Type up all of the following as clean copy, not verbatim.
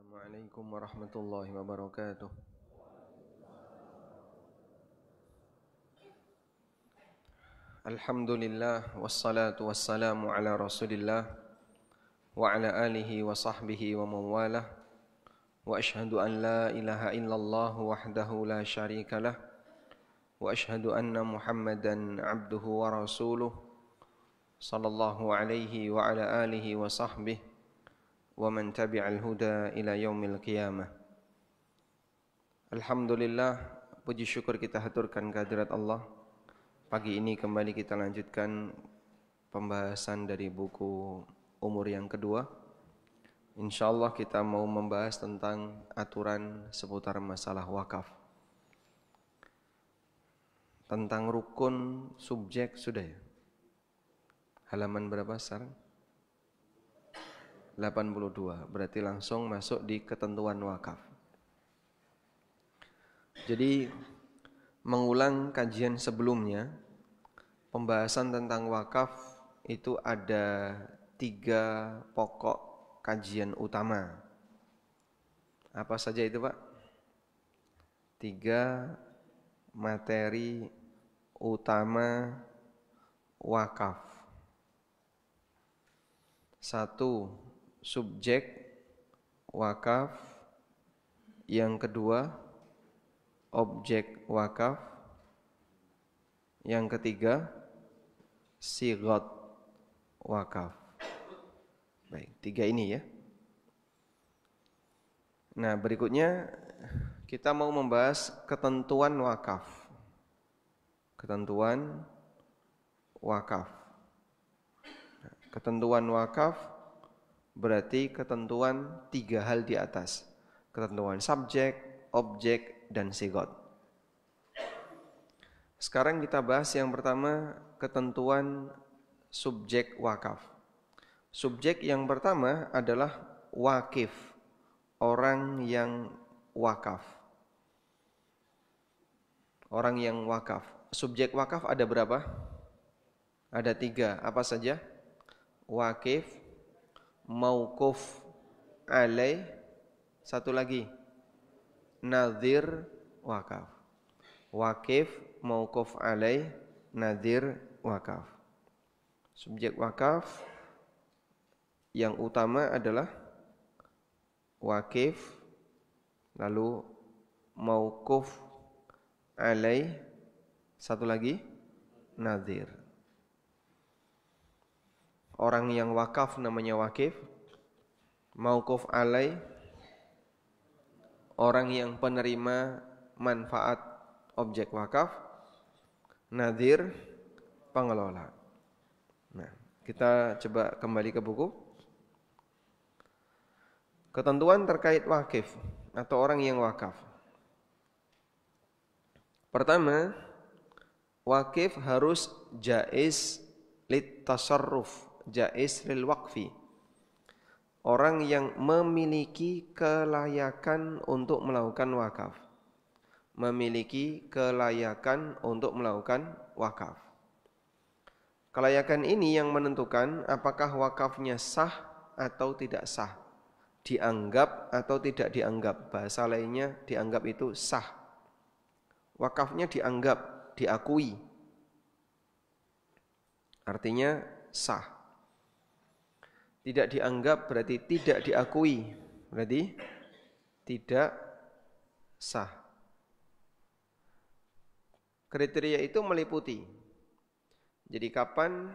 Assalamualaikum warahmatullahi wabarakatuh. Alhamdulillah wassalatu wassalamu ala Rasulillah wa ala alihi wa sahbihi wa mawalah. Wa ashhadu an la ilaha illallah wahdahu la syarika lah wa ashhadu anna Muhammadan abduhu wa rasuluh sallallahu alaihi wa ala alihi wa sahbihi wa man tabi'al huda ila yaumil qiyamah. Alhamdulillah, puji syukur kita haturkan kehadirat Allah. Pagi ini kembali kita lanjutkan pembahasan dari buku Umur yang kedua. Insyaallah kita mau membahas tentang aturan seputar masalah wakaf. Tentang rukun subjek sudah ya? Halaman berapa sekarang? 82, berarti langsung masuk di ketentuan wakaf. Jadi mengulang kajian sebelumnya, pembahasan tentang wakaf itu ada 3 pokok kajian utama. Apa saja itu, Pak? 3 materi utama wakaf. 1, subjek wakaf. Yang kedua, objek wakaf. Yang ketiga, sigat wakaf. Baik, 3 ini ya. Nah, berikutnya kita mau membahas ketentuan wakaf. Ketentuan wakaf. Ketentuan wakaf berarti ketentuan 3 hal di atas. Ketentuan subjek, objek, dan sigot. Sekarang kita bahas yang pertama, ketentuan subjek wakaf. Subjek yang pertama adalah wakif, orang yang wakaf. Orang yang wakaf. Subjek wakaf ada berapa? Ada 3. Apa saja? Wakif, mauquf alaih, satu lagi nadhir wakaf. Wakif, mauquf alaih, nadhir wakaf. Subjek wakaf yang utama adalah wakif, lalu mauquf alaih, satu lagi nadhir. Orang yang wakaf namanya wakif. Mauquf alai, orang yang penerima manfaat objek wakaf. Nadhir, pengelola. Nah, kita coba kembali ke buku. Ketentuan terkait wakif atau orang yang wakaf. Pertama, wakif harus jaiz lit tasarruf, jaiz lil waqfi. Orang yang memiliki kelayakan untuk melakukan wakaf. Memiliki kelayakan untuk melakukan wakaf. Kelayakan ini yang menentukan apakah wakafnya sah atau tidak sah. Dianggap atau tidak dianggap. Bahasa lainnya dianggap itu sah. Wakafnya dianggap, diakui. Artinya sah. Tidak dianggap berarti tidak diakui, berarti tidak sah. Kriteria itu meliputi. Jadi kapan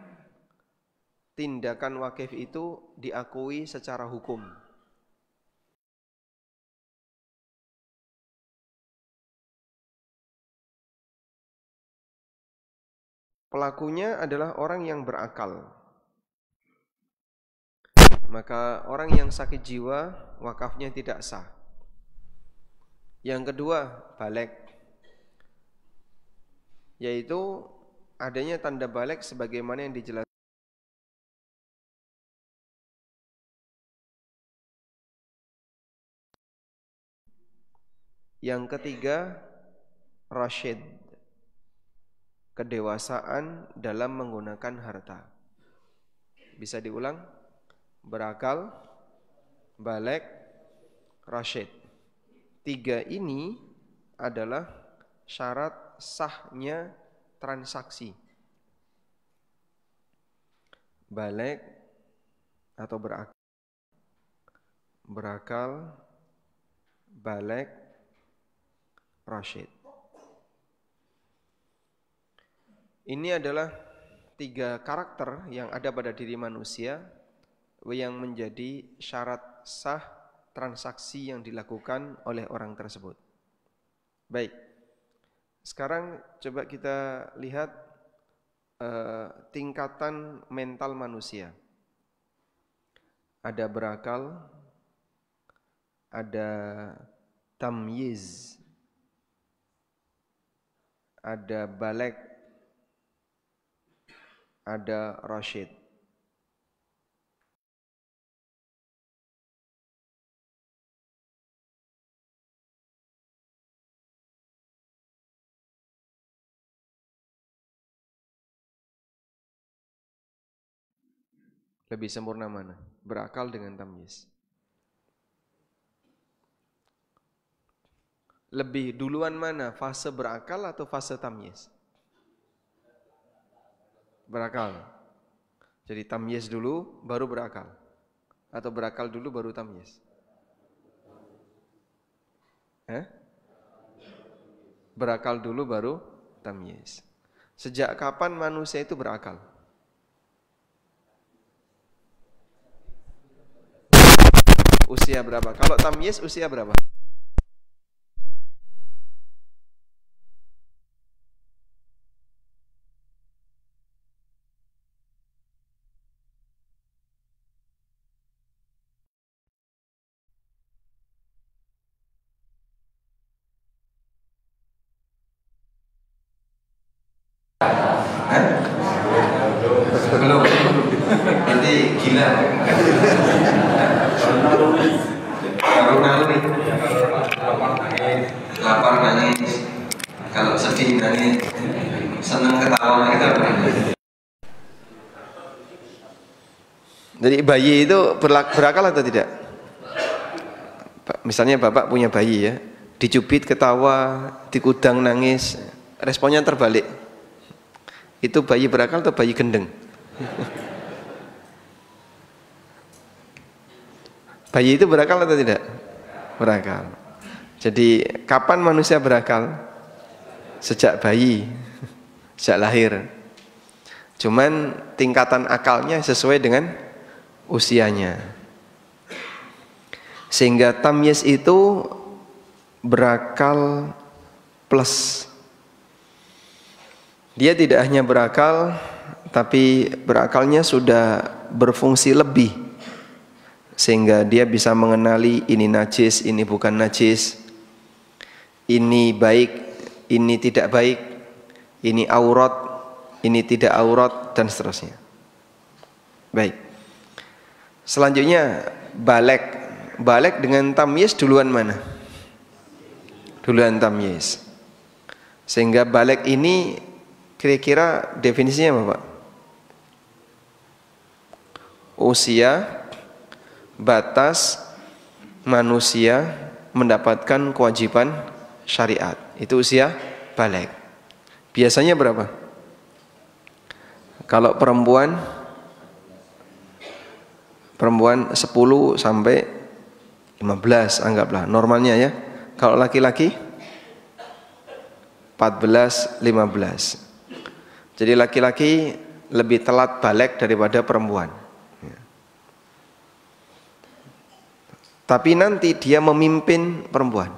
tindakan wakif itu diakui secara hukum? Pelakunya adalah orang yang berakal. Maka orang yang sakit jiwa wakafnya tidak sah. Yang kedua, baligh, yaitu adanya tanda baligh sebagaimana yang dijelaskan. Yang ketiga, rasyid, kedewasaan dalam menggunakan harta. Bisa diulang? Berakal, baligh, rasyid. 3 ini adalah syarat sahnya transaksi. Baligh atau berakal, baligh, rasyid. Ini adalah 3 karakter yang ada pada diri manusia yang menjadi syarat sah transaksi yang dilakukan oleh orang tersebut. Baik, sekarang coba kita lihat tingkatan mental manusia. Ada berakal, ada tamyiz, ada baligh, ada rasyid. Lebih sempurna mana? Berakal dengan tamyiz. Lebih duluan mana? Fase berakal atau fase tamyiz? Berakal. Jadi tamyiz dulu baru berakal. Atau berakal dulu baru tamyiz? Berakal dulu baru tamyiz. Sejak kapan manusia itu berakal? Usia berapa? Kalau tamyiz usia berapa? Belum. Nanti gila. Baru nangis. Lapar nangis. Kalau sedih nangis. Seneng ketawa gitu. Jadi bayi itu berakal atau tidak? Misalnya bapak punya bayi ya, dicubit ketawa, dikudang nangis, responnya terbalik. Itu bayi berakal atau bayi gendeng? Bayi itu berakal atau tidak? Berakal. Jadi kapan manusia berakal? Sejak bayi, sejak lahir. Cuman tingkatan akalnya sesuai dengan usianya. Sehingga tamyiz itu berakal plus. Dia tidak hanya berakal, tapi berakalnya sudah berfungsi lebih. Sehingga dia bisa mengenali ini najis, ini bukan najis, ini baik, ini tidak baik, ini aurat, ini tidak aurat, dan seterusnya. Baik. Selanjutnya baligh. Baligh dengan tamyiz duluan mana? Duluan tamyiz. Sehingga baligh ini kira-kira definisinya apa, Pak? Usia batas manusia mendapatkan kewajiban syariat. Itu usia baligh. Biasanya berapa? Kalau perempuan 10 sampai 15 anggaplah normalnya ya. Kalau laki-laki 14, 15. Jadi laki-laki lebih telat baligh daripada perempuan. Tapi nanti dia memimpin perempuan.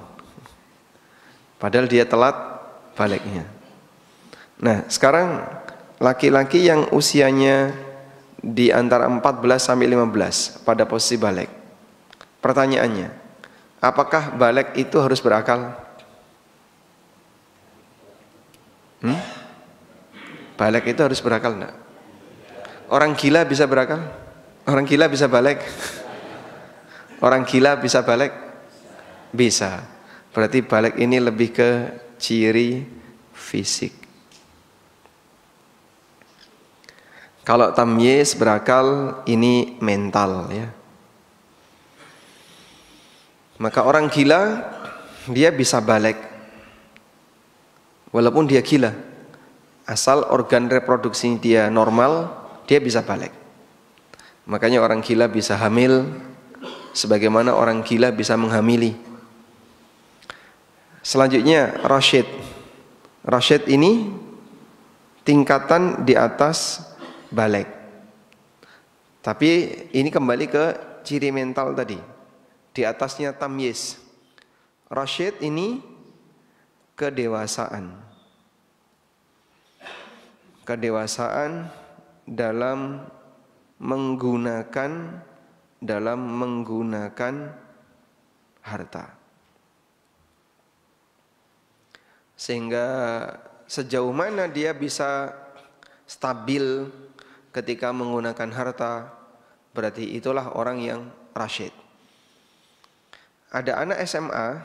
Padahal dia telat balighnya. Nah, sekarang laki-laki yang usianya di antara 14 sampai 15 pada posisi baligh. Pertanyaannya, apakah baligh itu harus berakal? Baligh itu harus berakal enggak? Orang gila bisa berakal? Orang gila bisa baligh? Orang gila bisa baligh? Bisa. Berarti baligh ini lebih ke ciri fisik. Kalau tamyiz berakal ini mental ya. Maka orang gila dia bisa balik walaupun dia gila. Asal organ reproduksi dia normal, dia bisa balik. Makanya orang gila bisa hamil sebagaimana orang gila bisa menghamili. Selanjutnya Rasyid. Rasyid ini tingkatan di atas balik. Tapi ini kembali ke ciri mental tadi. Di atasnya tamyiz. Rasyid ini kedewasaan. Kedewasaan dalam menggunakan harta. Sehingga sejauh mana dia bisa stabil ketika menggunakan harta, berarti itulah orang yang rasyid. Ada anak SMA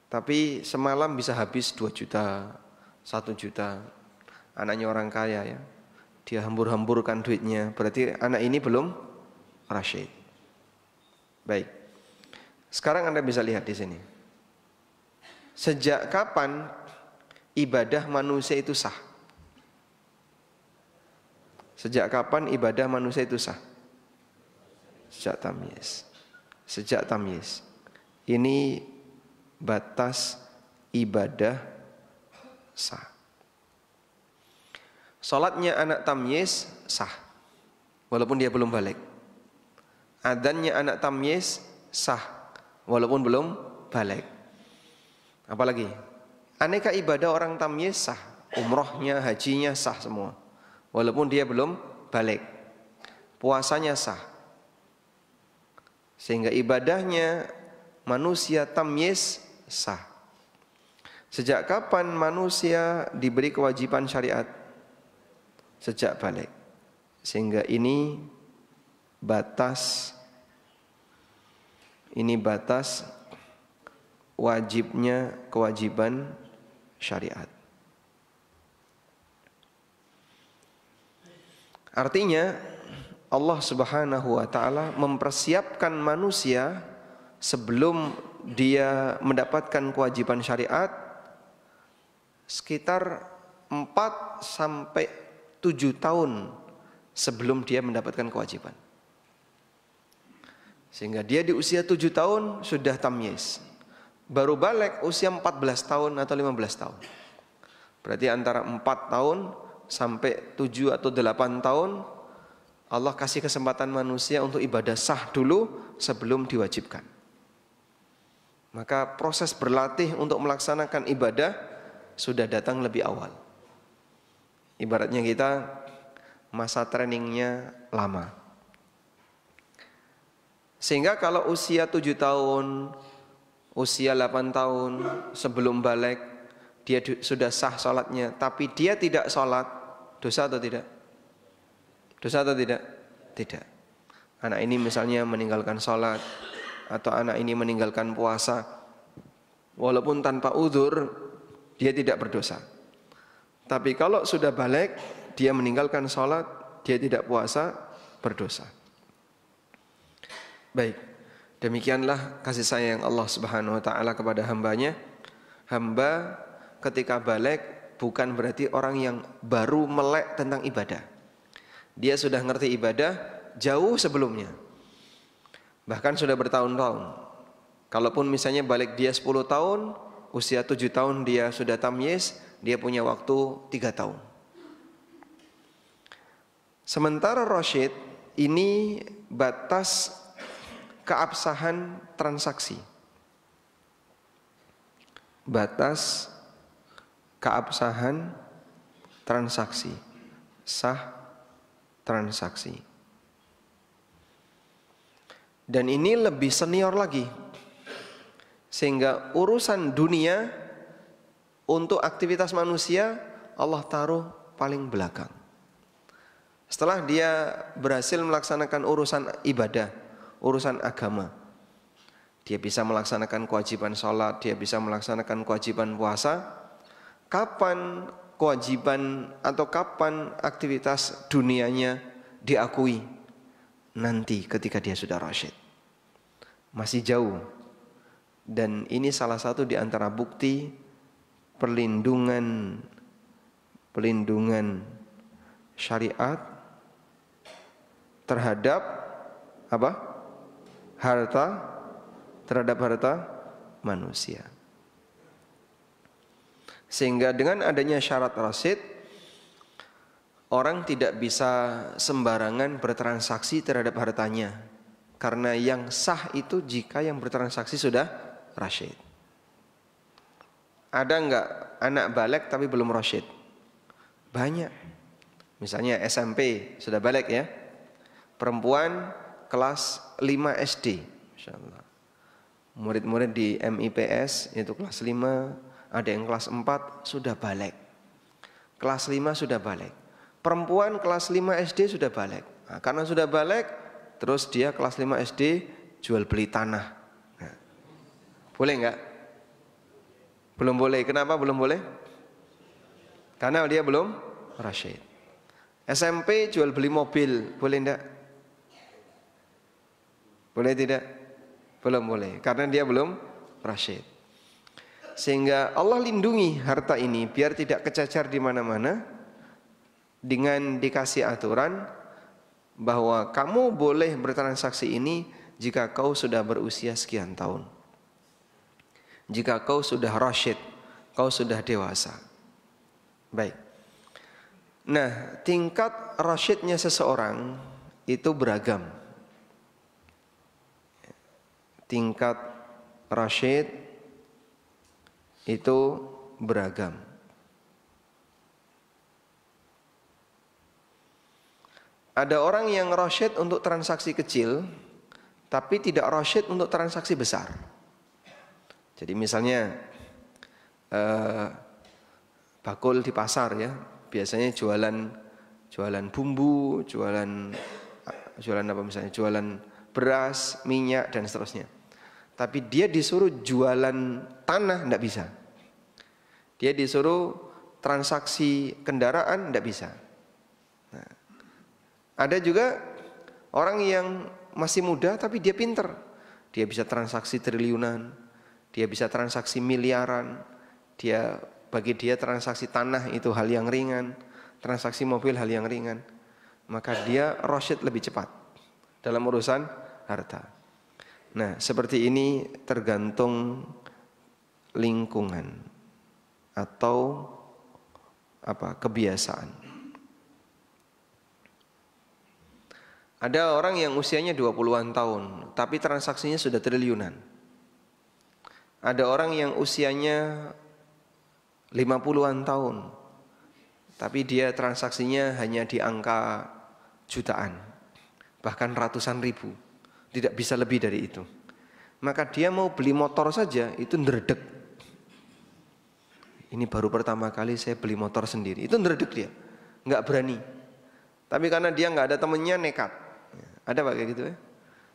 tapi semalam bisa habis 2 juta, 1 juta. Anaknya orang kaya ya. Dia hambur-hamburkan duitnya, berarti anak ini belum rasyid. Baik. Sekarang Anda bisa lihat di sini. Sejak kapan ibadah manusia itu sah? Sejak kapan ibadah manusia itu sah? Sejak tamyiz. Sejak tamyiz. Ini batas ibadah sah. Salatnya anak tamyiz sah walaupun dia belum balik. Adzannya anak tamyiz sah walaupun belum balik. Apalagi aneka ibadah orang tamyiz sah, umrohnya, hajinya sah semua walaupun dia belum balik. Puasanya sah. Sehingga ibadahnya manusia tamyiz sah. Sejak kapan manusia diberi kewajiban syariat? Sejak balik. Sehingga ini batas wajibnya kewajiban syariat. Artinya Allah Subhanahu wa taala mempersiapkan manusia sebelum dia mendapatkan kewajiban syariat sekitar 4 sampai 7 tahun sebelum dia mendapatkan kewajiban. Sehingga dia di usia 7 tahun sudah tamyiz. Baru balik usia 14 tahun atau 15 tahun. Berarti antara 4 tahun sampai 7 atau 8 tahun Allah kasih kesempatan manusia untuk ibadah sah dulu sebelum diwajibkan. Maka proses berlatih untuk melaksanakan ibadah sudah datang lebih awal. Ibaratnya kita masa trainingnya lama. Sehingga kalau usia 7 tahun, usia 8 tahun sebelum balik dia sudah sah sholatnya, tapi dia tidak sholat, dosa atau tidak? Dosa atau tidak? Tidak. Anak ini misalnya meninggalkan sholat, atau anak ini meninggalkan puasa, walaupun tanpa uzur dia tidak berdosa. Tapi kalau sudah balik, dia meninggalkan sholat, dia tidak puasa, berdosa. Baik, demikianlah kasih sayang Allah Subhanahu wa taala kepada hambanya. Hamba ketika balik bukan berarti orang yang baru melek tentang ibadah. Dia sudah ngerti ibadah jauh sebelumnya. Bahkan sudah bertahun-tahun. Kalaupun misalnya balik dia 10 tahun, usia 7 tahun dia sudah tamyiz, dia punya waktu 3 tahun. Sementara rasyid ini batas keabsahan transaksi. Batas keabsahan transaksi. Sah transaksi. Dan ini lebih senior lagi. Sehingga urusan dunia untuk aktivitas manusia Allah taruh paling belakang. Setelah dia berhasil melaksanakan urusan ibadah, urusan agama, dia bisa melaksanakan kewajiban sholat, dia bisa melaksanakan kewajiban puasa. Kapan kewajiban atau kapan aktivitas dunianya diakui? Nanti ketika dia sudah rasyid. Masih jauh. Dan ini salah satu di antara bukti perlindungan syariat terhadap apa? Terhadap harta manusia. Sehingga dengan adanya syarat rasyid, orang tidak bisa sembarangan bertransaksi terhadap hartanya. Karena yang sah itu jika yang bertransaksi sudah rasyid. Ada enggak anak balik tapi belum rasyid? Banyak. Misalnya SMP sudah balik ya. Perempuan kelas 5 SD. Masyaallah. Murid-murid di MIPS itu kelas 5. Ada yang kelas 4 sudah balik. Kelas 5 sudah balik. Perempuan kelas 5 SD sudah balik. Nah, karena sudah balik, terus dia kelas 5 SD jual beli tanah. Nah, boleh enggak? Belum boleh. Kenapa belum boleh? Karena dia belum rasyid. SMP jual beli mobil, boleh enggak? Boleh tidak? Belum boleh. Karena dia belum rasyid. Sehingga Allah lindungi harta ini biar tidak kecacar di mana-mana dengan dikasih aturan bahwa kamu boleh bertransaksi ini jika kau sudah berusia sekian tahun. Jika kau sudah rasyid, kau sudah dewasa. Baik. Nah, tingkat rasyidnya seseorang itu beragam. Tingkat rasyid itu beragam. Ada orang yang rasyid untuk transaksi kecil, tapi tidak rasyid untuk transaksi besar. Jadi misalnya bakul di pasar ya, biasanya jualan bumbu, jualan apa misalnya, jualan beras, minyak dan seterusnya. Tapi dia disuruh jualan tanah, tidak bisa. Dia disuruh transaksi kendaraan, tidak bisa. Nah, ada juga orang yang masih muda tapi dia pinter. Dia bisa transaksi triliunan, dia bisa transaksi miliaran. Bagi dia transaksi tanah itu hal yang ringan, transaksi mobil hal yang ringan. Maka dia rasyid lebih cepat dalam urusan harta. Nah, seperti ini tergantung lingkungan atau kebiasaan. Ada orang yang usianya 20-an tahun, tapi transaksinya sudah triliunan. Ada orang yang usianya 50-an tahun, tapi dia transaksinya hanya di angka jutaan, bahkan ratusan ribu. Tidak bisa lebih dari itu. Maka dia mau beli motor saja itu ndredeg. Ini baru pertama kali saya beli motor sendiri. Itu ndredeg dia, nggak berani. Tapi karena dia nggak ada temennya nekat. Ada pak kayak gitu ya.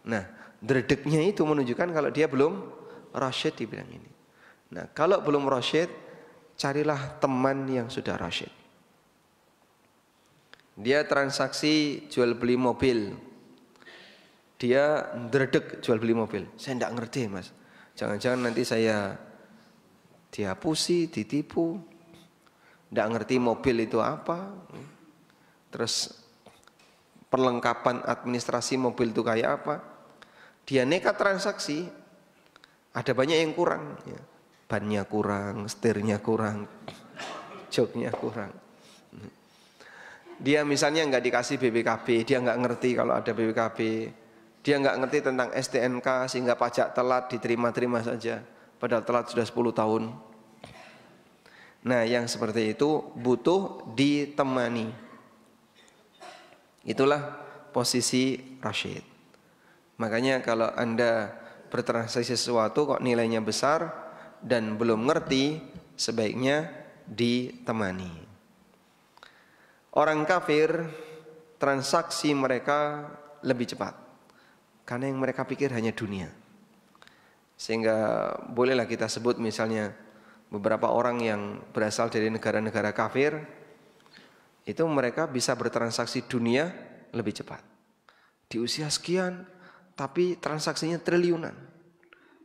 Nah, ndredegnya itu menunjukkan kalau dia belum rasyid di bidang ini. Nah, kalau belum rasyid, carilah teman yang sudah rasyid. Dia transaksi jual beli mobil. Dia ndredeg jual beli mobil. Saya tidak ngerti mas. Jangan-jangan nanti saya dihapusi, ditipu. Tidak ngerti mobil itu apa. Terus perlengkapan administrasi mobil itu kayak apa. Dia nekat transaksi. Ada banyak yang kurang. Bannya kurang, setirnya kurang, joknya kurang. Dia misalnya nggak dikasih BPKB. Dia nggak ngerti kalau ada BPKB. Dia nggak ngerti tentang STNK sehingga pajak telat diterima-terima saja. Padahal telat sudah 10 tahun. Nah yang seperti itu butuh ditemani. Itulah posisi rasyid. Makanya kalau Anda bertransaksi sesuatu kok nilainya besar dan belum ngerti, sebaiknya ditemani. Orang kafir transaksi mereka lebih cepat. Karena yang mereka pikir hanya dunia. Sehingga bolehlah kita sebut misalnya beberapa orang yang berasal dari negara-negara kafir, itu mereka bisa bertransaksi dunia lebih cepat. Di usia sekian, tapi transaksinya triliunan.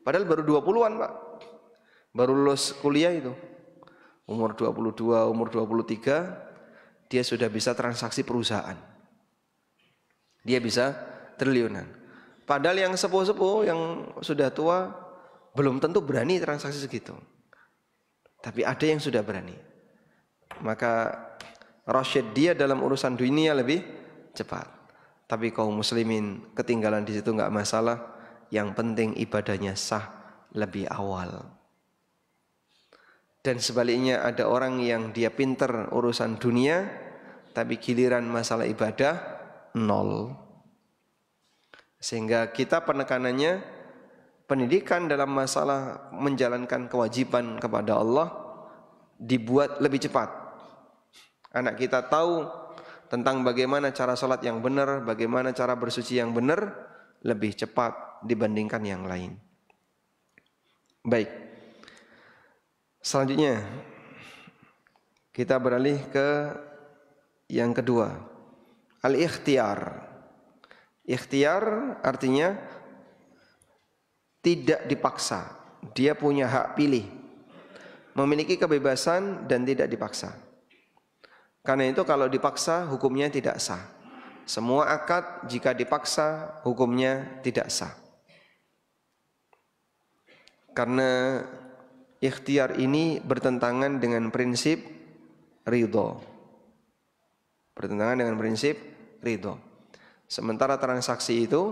Padahal baru 20-an, Pak. Baru lulus kuliah itu. Umur 22, umur 23, dia sudah bisa transaksi perusahaan. Dia bisa triliunan. Padahal yang sepuh-sepuh, yang sudah tua, belum tentu berani transaksi segitu. Tapi ada yang sudah berani. Maka rasyid dia dalam urusan dunia lebih cepat. Tapi kaum muslimin ketinggalan di situ enggak masalah. Yang penting ibadahnya sah lebih awal. Dan sebaliknya ada orang yang dia pinter urusan dunia, tapi giliran masalah ibadah nol. Sehingga kita penekanannya pendidikan dalam masalah menjalankan kewajiban kepada Allah dibuat lebih cepat. Anak kita tahu tentang bagaimana cara sholat yang benar, bagaimana cara bersuci yang benar, lebih cepat dibandingkan yang lain. Baik. Selanjutnya kita beralih ke yang kedua, al-ikhtiyar. Ikhtiyar artinya tidak dipaksa. Dia punya hak pilih, memiliki kebebasan dan tidak dipaksa. Karena itu kalau dipaksa hukumnya tidak sah. Semua akad jika dipaksa hukumnya tidak sah. Karena ikhtiar ini bertentangan dengan prinsip ridho. Bertentangan dengan prinsip ridho. Sementara transaksi itu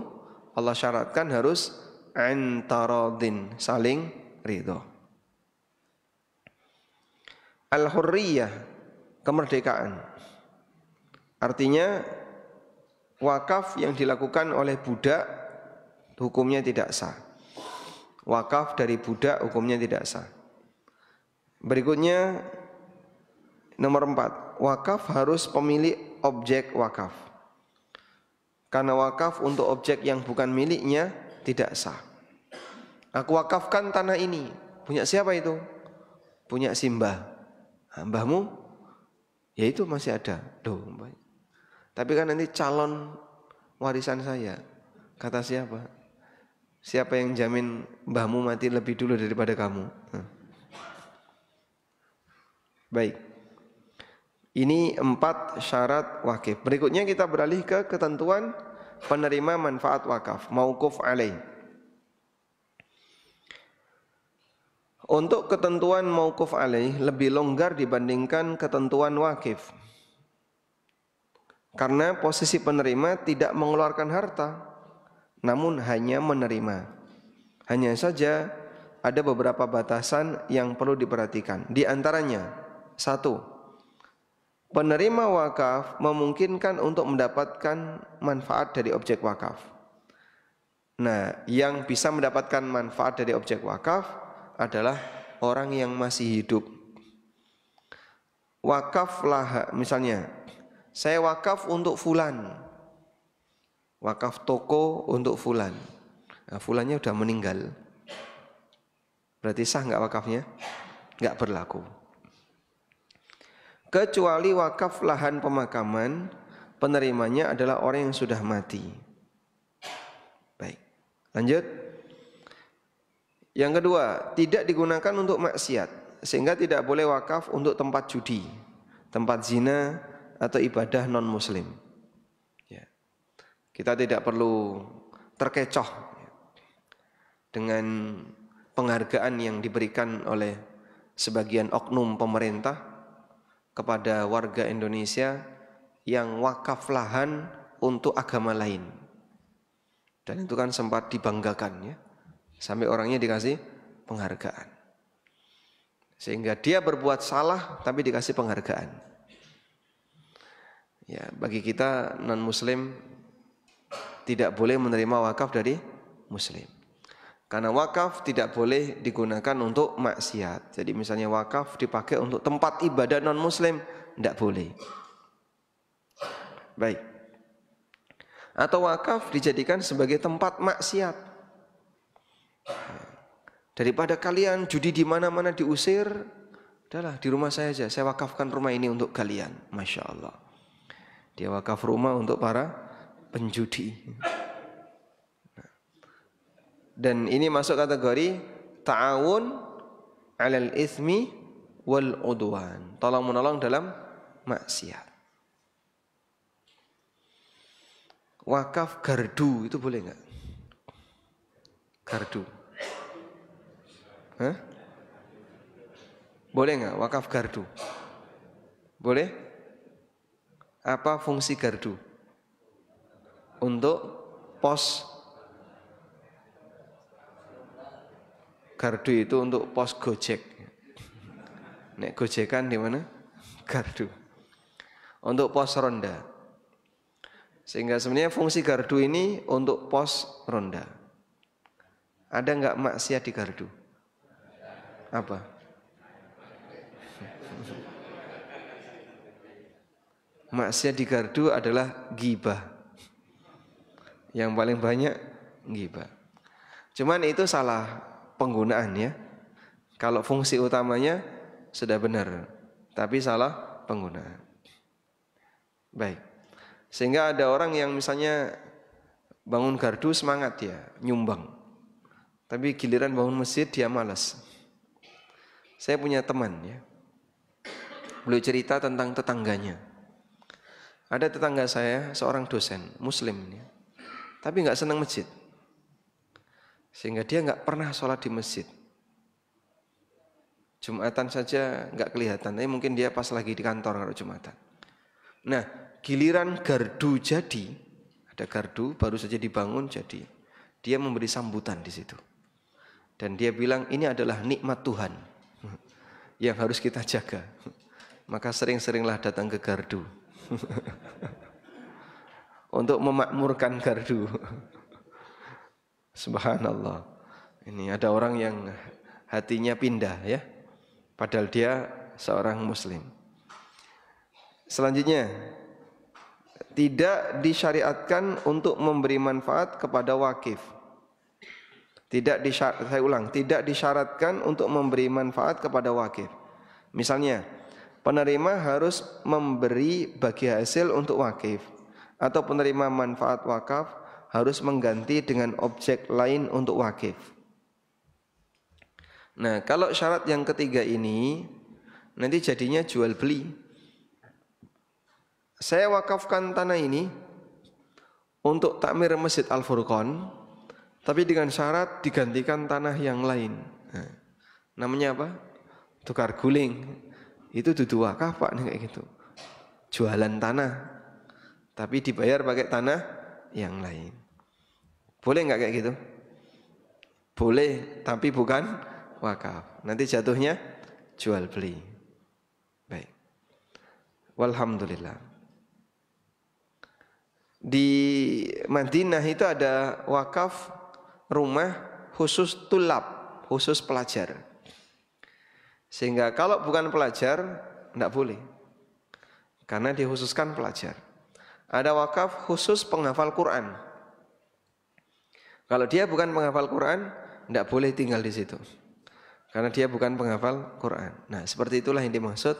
Allah syaratkan harus antaradin, saling ridho. Al-hurriyah, kemerdekaan. Artinya wakaf yang dilakukan oleh budak hukumnya tidak sah. Wakaf dari budak hukumnya tidak sah. Berikutnya nomor 4, wakaf harus pemilik objek wakaf. Karena wakaf untuk objek yang bukan miliknya tidak sah. Aku wakafkan tanah ini, punya siapa itu? Punya Simbah. Mbahmu? Ya itu masih ada. Duh, tapi kan nanti calon warisan saya. Kata siapa? Siapa yang jamin mbahmu mati lebih dulu daripada kamu? Baik. Ini 4 syarat wakif. Berikutnya kita beralih ke ketentuan penerima manfaat wakaf, mauquf alaih. Untuk ketentuan mauquf alaih lebih longgar dibandingkan ketentuan wakif. Karena posisi penerima tidak mengeluarkan harta, namun hanya menerima. Hanya saja ada beberapa batasan yang perlu diperhatikan. Di antaranya, 1. Penerima wakaf memungkinkan untuk mendapatkan manfaat dari objek wakaf. Nah, yang bisa mendapatkan manfaat dari objek wakaf adalah orang yang masih hidup. Wakaflah, misalnya, saya wakaf untuk fulan. Wakaf toko untuk fulan. Nah, fulannya sudah meninggal. Berarti sah enggak wakafnya? Enggak berlaku. Kecuali wakaf lahan pemakaman, penerimanya adalah orang yang sudah mati. Baik, lanjut. Yang kedua, tidak digunakan untuk maksiat, sehingga tidak boleh wakaf untuk tempat judi, tempat zina, atau ibadah non-muslim. Ya. Kita tidak perlu terkecoh dengan penghargaan yang diberikan oleh sebagian oknum pemerintah kepada warga Indonesia yang wakaf lahan untuk agama lain. Dan itu kan sempat dibanggakan ya. Sampai orangnya dikasih penghargaan. Sehingga dia berbuat salah tapi dikasih penghargaan. Ya, bagi kita non-muslim tidak boleh menerima wakaf dari muslim. Karena wakaf tidak boleh digunakan untuk maksiat. Jadi misalnya wakaf dipakai untuk tempat ibadah non-muslim, tidak boleh. Baik. Atau wakaf dijadikan sebagai tempat maksiat. Daripada kalian judi di mana-mana diusir, udahlah di rumah saya aja. Saya wakafkan rumah ini untuk kalian. Masya Allah. Dia wakaf rumah untuk para penjudi. Dan ini masuk kategori ta'awun 'alal itsmi wal 'udwan. Tolong-menolong dalam maksiat. Wakaf gardu itu boleh enggak? Gardu. Hah? Boleh enggak wakaf gardu? Boleh? Apa fungsi gardu? Untuk pos. Gardu itu untuk pos Gojek. Nek Gojekan di mana? Gardu. Untuk pos ronda. Sehingga sebenarnya fungsi gardu ini untuk pos ronda. Ada enggak maksiat di gardu? Apa? Maksiat di gardu adalah ghibah. Yang paling banyak ghibah. Cuman itu salah penggunaan ya. Kalau fungsi utamanya sudah benar, tapi salah penggunaan. Baik. Sehingga ada orang yang misalnya bangun gardu semangat ya, nyumbang. Tapi giliran bangun masjid dia malas. Saya punya teman ya. Beliau cerita tentang tetangganya. Ada tetangga saya seorang dosen muslim ya. Tapi enggak senang masjid. Sehingga dia enggak pernah sholat di masjid. Jumatan saja enggak kelihatan, tapi mungkin dia pas lagi di kantor kalau Jumatan. Nah, giliran gardu jadi, ada gardu baru saja dibangun jadi, dia memberi sambutan di situ. Dan dia bilang ini adalah nikmat Tuhan yang harus kita jaga. Maka sering-seringlah datang ke gardu untuk memakmurkan gardu. Subhanallah. Ini ada orang yang hatinya pindah ya. Padahal dia seorang muslim. Selanjutnya, tidak disyariatkan untuk memberi manfaat kepada wakif. Tidak disyaratkan untuk memberi manfaat kepada wakif. Misalnya, penerima harus memberi bagi hasil untuk wakif, atau penerima manfaat wakaf harus mengganti dengan objek lain untuk wakif. Nah, kalau syarat yang ketiga ini nanti jadinya jual beli. Saya wakafkan tanah ini untuk takmir Masjid Al-Furqan, tapi dengan syarat digantikan tanah yang lain. Nah, namanya apa? Tukar guling. Itu dudu wakaf Pak, kayak gitu. Jualan tanah, tapi dibayar pakai tanah yang lain. Boleh enggak kayak gitu? Boleh, tapi bukan wakaf. Nanti jatuhnya jual beli. Baik. Walhamdulillah. Di Madinah itu ada wakaf rumah khusus tulab, khusus pelajar. Sehingga kalau bukan pelajar enggak boleh. Karena dikhususkan pelajar. Ada wakaf khusus penghafal Quran. Kalau dia bukan penghafal Quran, enggak boleh tinggal di situ. Karena dia bukan penghafal Quran. Nah, seperti itulah yang dimaksud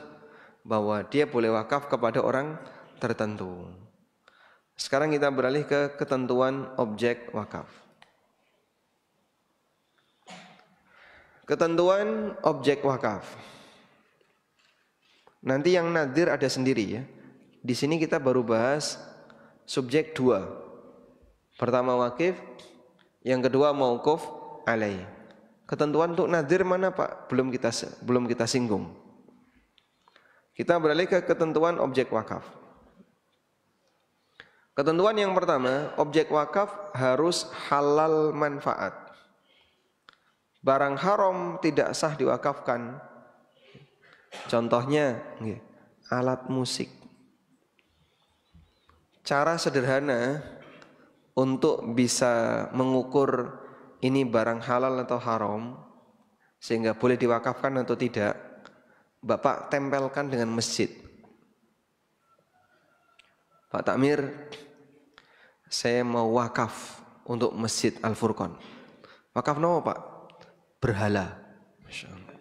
bahwa dia boleh wakaf kepada orang tertentu. Sekarang kita beralih ke ketentuan objek wakaf. Ketentuan objek wakaf. Nanti yang nadir ada sendiri ya. Di sini kita baru bahas subjek 2. Pertama wakif, yang kedua mauquf alaih. Ketentuan untuk nadir mana Pak? Belum kita singgung. Kita beralih ke ketentuan objek wakaf. Ketentuan yang pertama, objek wakaf harus halal manfaat. Barang haram tidak sah diwakafkan. Contohnya, alat musik. Cara sederhana untuk bisa mengukur ini barang halal atau haram, sehingga boleh diwakafkan atau tidak, Bapak tempelkan dengan masjid. Pak Takmir, saya mau wakaf untuk Masjid Al-Furqan. Wakaf nama Pak? Berhala. Masya Allah.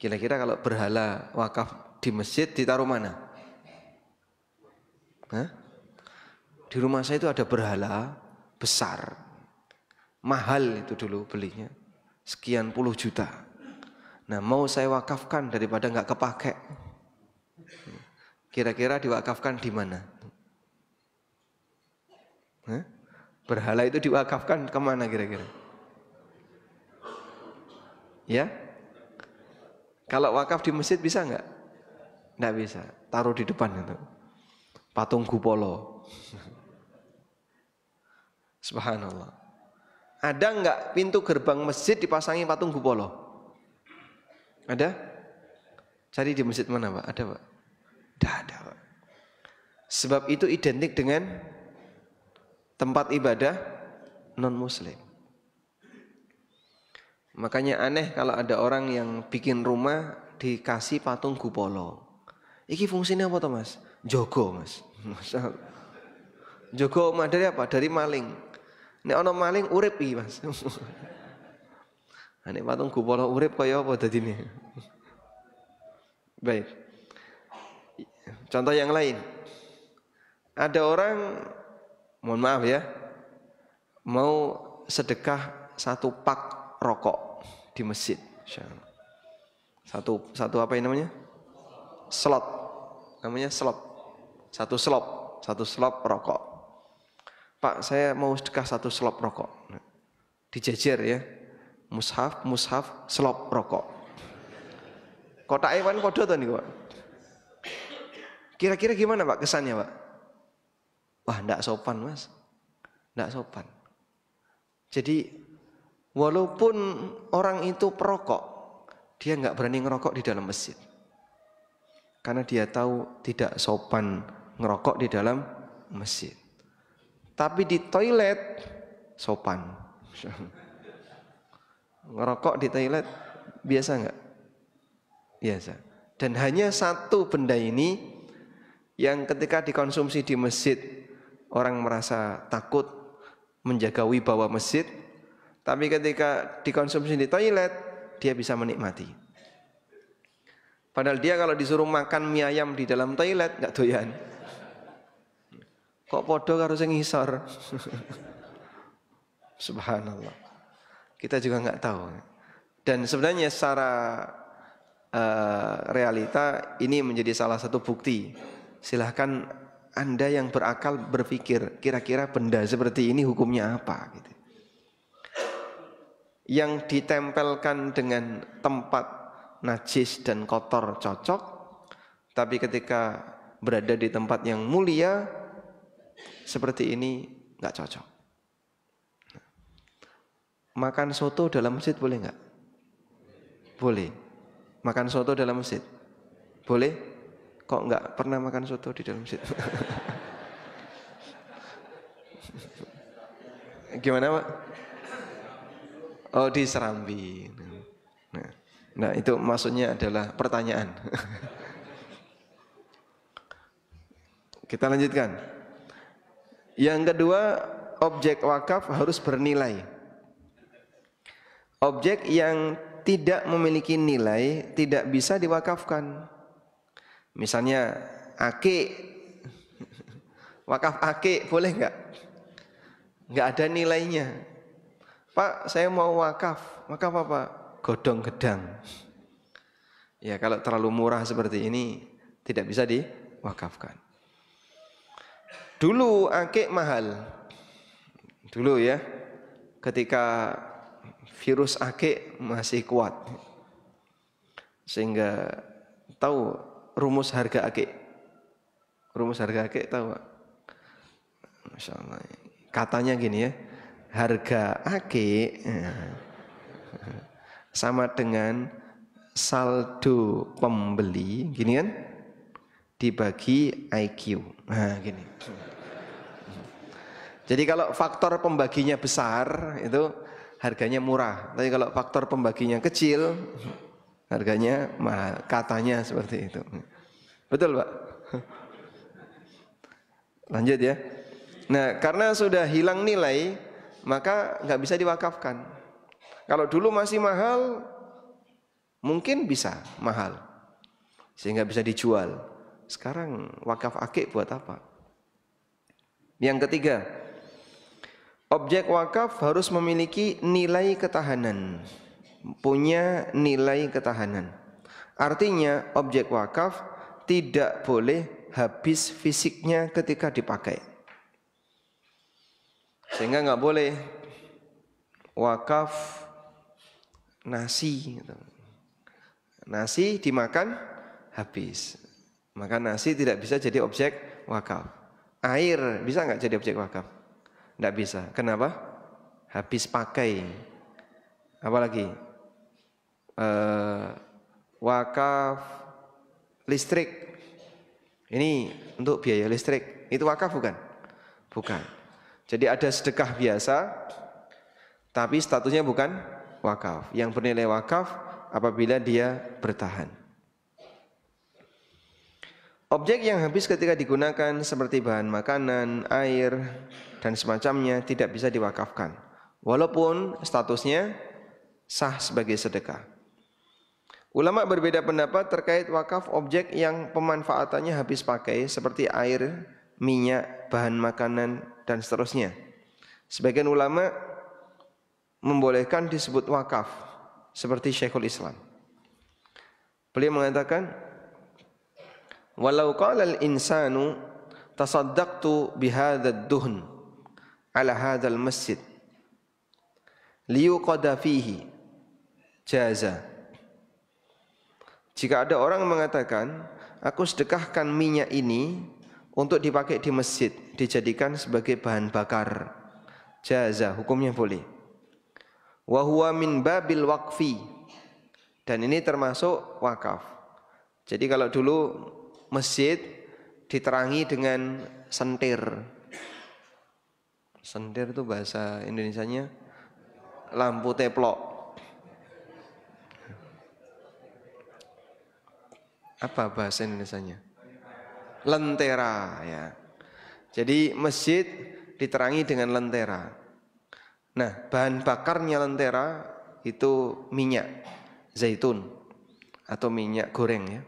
Kira-kira kalau berhala wakaf di masjid ditaruh mana? Hah? Di rumah saya itu ada berhala besar. Mahal itu dulu belinya. Sekian puluh juta. Nah, mau saya wakafkan daripada nggak kepake. Kira-kira diwakafkan di mana? Berhala itu diwakafkan kemana kira-kira? Ya? Kalau wakaf di masjid bisa nggak? Nggak bisa. Taruh di depan itu. Patung Gupolo. Subhanallah. Ada nggak pintu gerbang masjid dipasangi patung Gupolo? Ada? Cari di masjid mana Pak? Ada Pak? Tidak ada Pak. Sebab itu identik dengan tempat ibadah non-muslim. Makanya aneh kalau ada orang yang bikin rumah dikasih patung Gupolo. Iki fungsinya apa toh Mas? Jogo Mas. Jogo dari apa? Dari maling. Nek ono maling urip iki Mas. Nek patung Gupolo urip kaya apa dadine? Baik. Contoh yang lain. Ada orang, mohon maaf ya, mau sedekah 1 pak rokok di masjid. Satu apa ini namanya? Slot. Namanya slot. 1 slop rokok. Pak, saya mau sedekah 1 slop rokok. Dijejer ya. Mushaf, slop rokok. Kotak Ewan podo to niku, Pak. Kira-kira gimana Pak kesannya, Pak? Wah, enggak sopan, Mas. Enggak sopan. Jadi walaupun orang itu perokok, dia enggak berani ngerokok di dalam masjid. Karena dia tahu tidak sopan ngerokok di dalam masjid. Tapi di toilet sopan. Ngerokok di toilet biasa enggak? Biasa. Dan hanya satu benda ini yang ketika dikonsumsi di masjid orang merasa takut menjaga wibawa masjid, tapi ketika dikonsumsi di toilet dia bisa menikmati. Padahal dia kalau disuruh makan mie ayam di dalam toilet enggak doyan. Kok podo karo sing ngisor. Subhanallah. Kita juga enggak tahu. Dan sebenarnya secara realita ini menjadi salah satu bukti. Silahkan Anda yang berakal berpikir kira-kira benda seperti ini hukumnya apa gitu. Yang ditempelkan dengan tempat najis dan kotor cocok, tapi ketika berada di tempat yang mulia seperti ini nggak cocok. Makan soto dalam masjid boleh nggak? Boleh. Makan soto dalam masjid? Boleh? Kok nggak pernah makan soto di dalam masjid? Gimana Pak? Oh, di Serambi. Nah itu maksudnya adalah pertanyaan. Kita lanjutkan. Yang kedua, objek wakaf harus bernilai. Objek yang tidak memiliki nilai tidak bisa diwakafkan. Misalnya akik, wakaf akik boleh enggak? Enggak ada nilainya. Pak, saya mau wakaf apa? Godong gedang. Ya kalau terlalu murah seperti ini tidak bisa diwakafkan. Dulu akik mahal. Dulu ya, ketika virus akik masih kuat. Sehingga tahu rumus harga akik. Rumus harga akik tahu Pak? Masya Allah. Katanya gini ya, harga akik sama dengan saldo pembeli, gini kan, dibagi IQ. Nah gini. Jadi kalau faktor pembaginya besar itu harganya murah. Tapi kalau faktor pembaginya kecil harganya mahal, katanya seperti itu. Betul Pak? Lanjut ya. Nah karena sudah hilang nilai maka nggak bisa diwakafkan. Kalau dulu masih mahal mungkin bisa mahal sehingga bisa dijual. Sekarang wakaf akik buat apa? Yang ketiga, Objek wakaf harus memiliki nilai ketahanan, punya nilai ketahanan. Artinya objek wakaf tidak boleh habis fisiknya ketika dipakai. Sehingga nggak boleh wakaf nasi gitu. Nasi dimakan habis, maka nasi tidak bisa jadi objek wakaf. Air bisa nggak jadi objek wakaf? Nggak bisa. Kenapa? Habis pakai. Apalagi wakaf listrik. Ini untuk biaya listrik. Itu wakaf bukan? Bukan. Jadi ada sedekah biasa, tapi statusnya bukan wakaf. Yang bernilai wakaf apabila dia bertahan. Objek yang habis ketika digunakan seperti bahan makanan, air, dan semacamnya tidak bisa diwakafkan, walaupun statusnya sah sebagai sedekah. Ulama berbeda pendapat terkait wakaf objek yang pemanfaatannya habis pakai seperti air, minyak, bahan makanan, dan seterusnya. Sebagian ulama membolehkan disebut wakaf, seperti Syekhul Islam. Beliau mengatakan, walau qala al-insanu tasaddaqtu bihadha ad-duhn ala hadha al-masjid liyuqada fihi jaza. Jika ada orang mengatakan, aku sedekahkan minyak ini untuk dipakai di masjid, dijadikan sebagai bahan bakar, jaza, hukumnya boleh. Wa huwa min babil waqfi, dan ini termasuk wakaf. Jadi kalau dulu masjid diterangi dengan sentir. Sentir itu bahasa Indonesianya lampu teplok. Apa bahasa Indonesianya? Lentera ya. Jadi masjid diterangi dengan lentera. Nah, bahan bakarnya lentera itu minyak zaitun atau minyak goreng ya.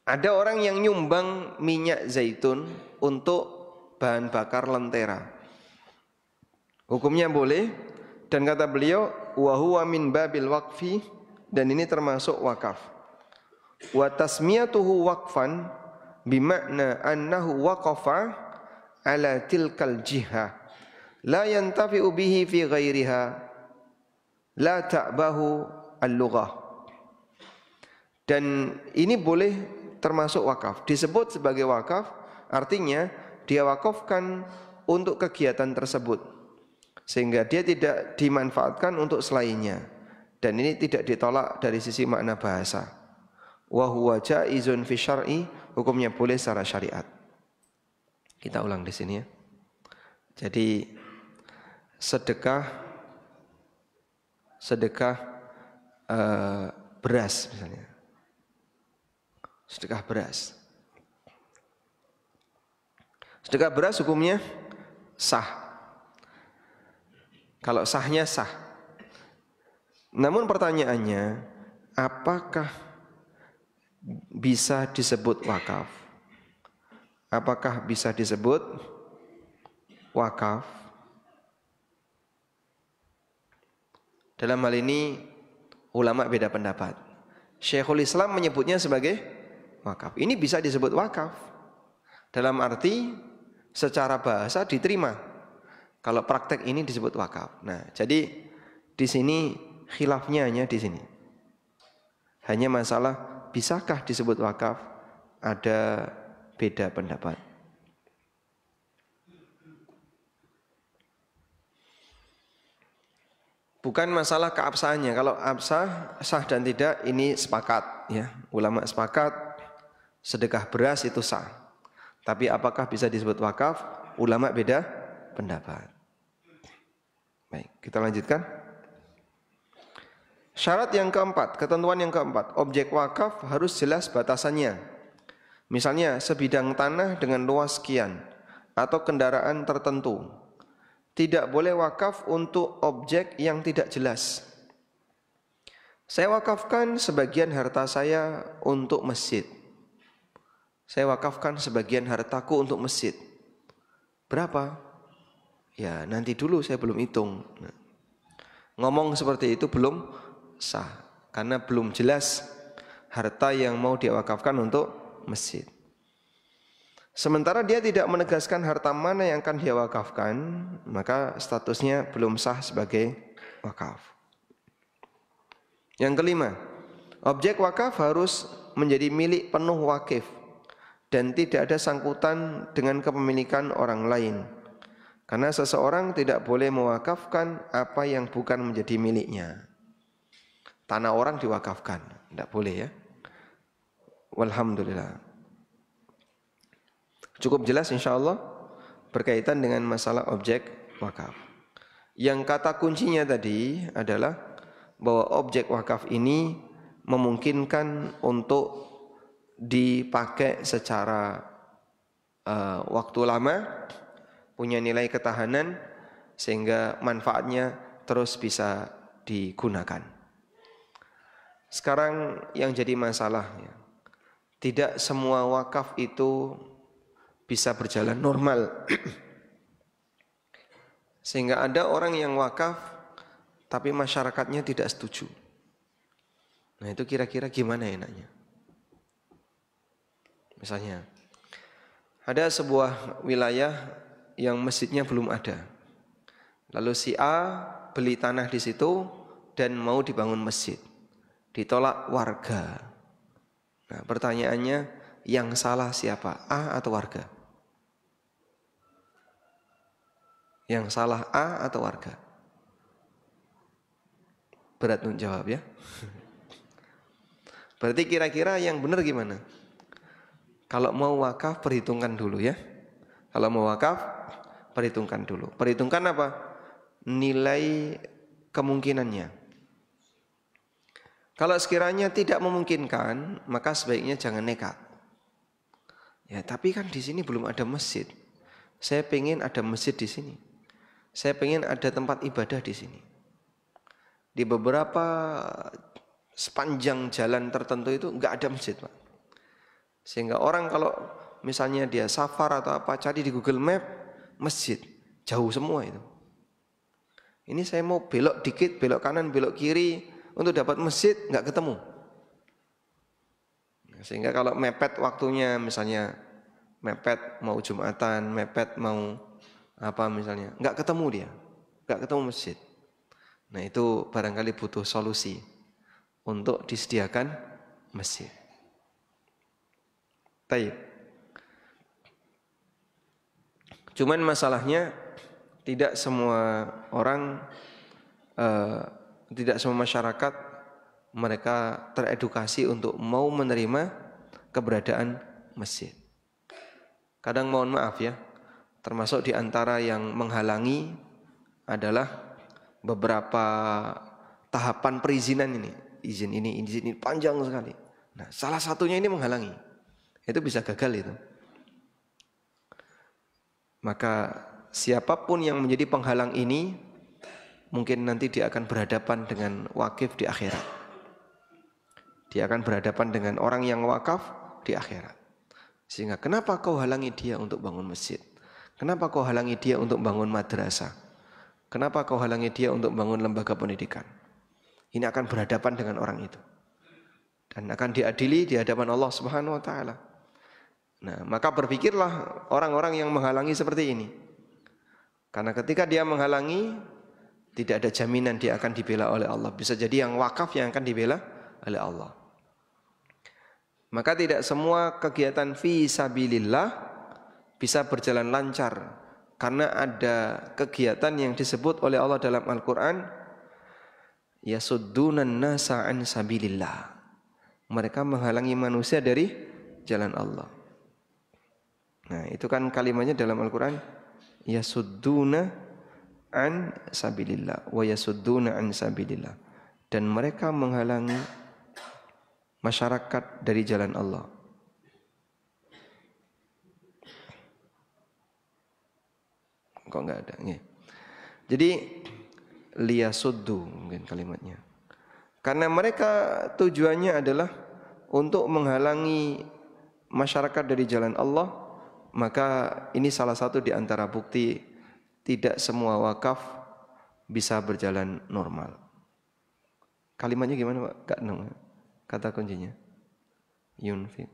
Ada orang yang nyumbang minyak zaitun untuk bahan bakar lentera. Hukumnya boleh, dan kata beliau wa huwa min babil waqfi, dan ini termasuk wakaf. Wa tasmiyatuhu waqfan bimakna annahu waqafa ala tilkal jihah la yantafi'u bihi fi ghairiha la ta'bahu al-lughah. Dan ini boleh termasuk wakaf. Disebut sebagai wakaf artinya dia wakafkan untuk kegiatan tersebut, sehingga dia tidak dimanfaatkan untuk selainnya. Dan ini tidak ditolak dari sisi makna bahasa. Wa huwa jaizun fi syar'i, hukumnya boleh secara syariat. Kita ulang di sini ya. Jadi sedekah beras misalnya. Sedekah beras. Sedekah beras hukumnya sah. Kalau sahnya sah. Namun pertanyaannya, apakah bisa disebut wakaf? Apakah bisa disebut wakaf? Dalam hal ini ulama beda pendapat. Syekhul Islam menyebutnya sebagai wakaf. Ini bisa disebut wakaf dalam arti secara bahasa diterima. Kalau praktek ini disebut wakaf. Nah, jadi di sini khilafnya hanya di sini. Hanya masalah bisakah disebut wakaf? Ada beda pendapat. Bukan masalah keabsahannya. Kalau absah, sah dan tidak, ini sepakat ya. Ulama sepakat sedekah beras itu sah. Tapi apakah bisa disebut wakaf? Ulama beda pendapat. Baik, kita lanjutkan. Syarat yang keempat, ketentuan yang keempat, objek wakaf harus jelas batasannya. Misalnya sebidang tanah dengan luas sekian atau kendaraan tertentu. Tidak boleh wakaf untuk objek yang tidak jelas. Saya wakafkan sebagian harta saya untuk masjid. Saya wakafkan sebagian hartaku untuk masjid. Berapa? Ya nanti dulu, saya belum hitung. Nah, ngomong seperti itu belum sah, karena belum jelas harta yang mau diwakafkan untuk masjid. Sementara dia tidak menegaskan harta mana yang akan dia wakafkan, maka statusnya belum sah sebagai wakaf. Yang kelima, objek wakaf harus menjadi milik penuh wakif dan tidak ada sangkutan dengan kepemilikan orang lain. Karena seseorang tidak boleh mewakafkan apa yang bukan menjadi miliknya. Tanah orang diwakafkan, tidak boleh ya. Walhamdulillah. Cukup jelas insyaallah berkaitan dengan masalah objek wakaf. Yang kata kuncinya tadi adalah bahwa objek wakaf ini memungkinkan untuk dipakai secara waktu lama, punya nilai ketahanan sehingga manfaatnya terus bisa digunakan. Sekarang yang jadi masalah ya, tidak semua wakaf itu bisa berjalan normal. Sehingga ada orang yang wakaf tapi masyarakatnya tidak setuju. Nah itu kira-kira gimana enaknya? Misalnya ada sebuah wilayah yang masjidnya belum ada. Lalu si A beli tanah di situ dan mau dibangun masjid. Ditolak warga. Nah, pertanyaannya, yang salah siapa? A atau warga? Yang salah A atau warga? Berat untuk jawab ya. Berarti kira-kira yang benar gimana? Kalau mau wakaf perhitungkan dulu ya. Kalau mau wakaf perhitungkan dulu. Perhitungkan apa? Nilai kemungkinannya. Kalau sekiranya tidak memungkinkan, maka sebaiknya jangan nekat. Ya, tapi kan di sini belum ada masjid. Saya pengen ada masjid di sini. Saya pengen ada tempat ibadah di sini. Di beberapa sepanjang jalan tertentu itu enggak ada masjid, Pak. Sehingga orang kalau misalnya dia safar atau apa, cari di Google Map masjid, jauh semua itu. Ini saya mau belok dikit, belok kanan, belok kiri untuk dapat masjid, enggak ketemu. Sehingga kalau mepet waktunya, misalnya mepet mau Jumatan, mepet mau apa misalnya, enggak ketemu dia, enggak ketemu masjid. Nah itu barangkali butuh solusi untuk disediakan masjid. Taib. Cuman masalahnya tidak semua orang, tidak semua masyarakat mereka teredukasi untuk mau menerima keberadaan masjid. Kadang mohon maaf ya, termasuk di antara yang menghalangi adalah beberapa tahapan perizinan ini. Izin ini panjang sekali. Nah, salah satunya ini menghalangi. Itu bisa gagal itu. Maka siapapun yang menjadi penghalang ini, mungkin nanti dia akan berhadapan dengan wakif di akhirat. Dia akan berhadapan dengan orang yang wakaf di akhirat. Sehingga kenapa kau halangi dia untuk bangun masjid? Kenapa kau halangi dia untuk bangun madrasah? Kenapa kau halangi dia untuk bangun lembaga pendidikan? Ini akan berhadapan dengan orang itu. Dan akan diadili di hadapan Allah Subhanahu wa taala. Nah, maka berpikirlah orang-orang yang menghalangi seperti ini. Karena ketika dia menghalangi, tidak ada jaminan dia akan dibela oleh Allah. Bisa jadi yang wakaf yang akan dibela oleh Allah. Maka tidak semua kegiatan fi sabilillah bisa berjalan lancar. Karena ada kegiatan yang disebut oleh Allah dalam Al-Quran, yasuddunan nasa an sabilillah. Mereka menghalangi manusia dari jalan Allah. Nah itu kan kalimatnya dalam Al-Quran, yasudduna an sabilillah wa yasudduna an sabilillah. Dan mereka menghalangi masyarakat dari jalan Allah. Kok enggak ada? Ya. Jadi liyasuddu mungkin kalimatnya. Karena mereka tujuannya adalah untuk menghalangi masyarakat dari jalan Allah, maka ini salah satu di antara bukti tidak semua wakaf bisa berjalan normal. Kalimatnya gimana Pak? Kak Nung, kata kuncinya. Yunfik.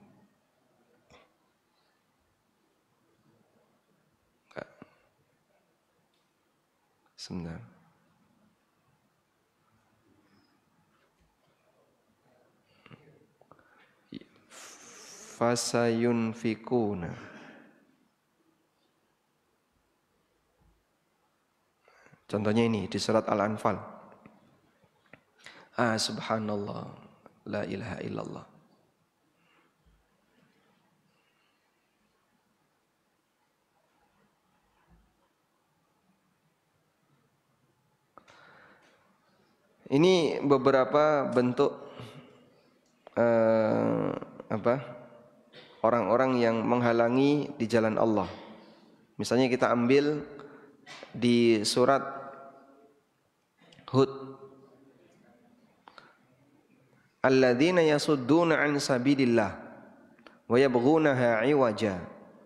Sebentar. Fasayunfikuna. Contohnya ini di surat Al-Anfal. Subhanallah, la ilaha illallah. Ini beberapa bentuk orang-orang yang menghalangi di jalan Allah. Misalnya kita ambil di surat Hud, alladzina yasudduna an sabilillah wa yabghunaha 'iwaja.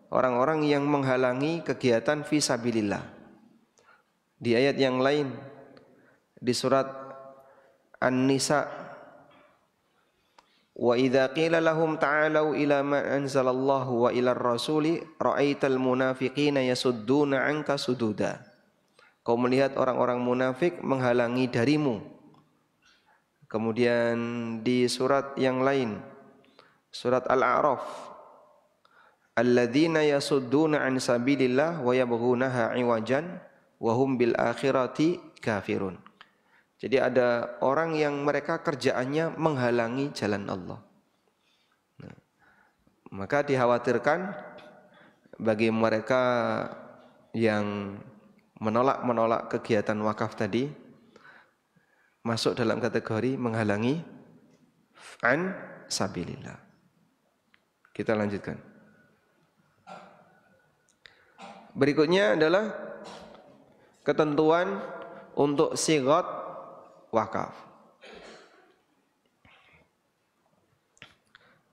Orang-orang yang menghalangi kegiatan fi sabilillah. Di ayat yang lain di surat An-Nisa, wa idza qila lahum ta'alu ila ma anzalallahu wa ila ar-rasuli ra'aital munafiqina yasudduna 'anka sududa. Kau melihat orang-orang munafik menghalangi darimu. Kemudian di surat yang lain, surat Al-A'raf, alladzina yasudduna 'an sabilillah wa yabghunaha 'iwajan wa hum bil akhirati kafirun. Jadi ada orang yang mereka kerjaannya menghalangi jalan Allah. Nah, maka dikhawatirkan bagi mereka yang menolak kegiatan wakaf tadi masuk dalam kategori menghalangi an sabilillah. Kita lanjutkan. Berikutnya adalah ketentuan untuk sighat wakaf.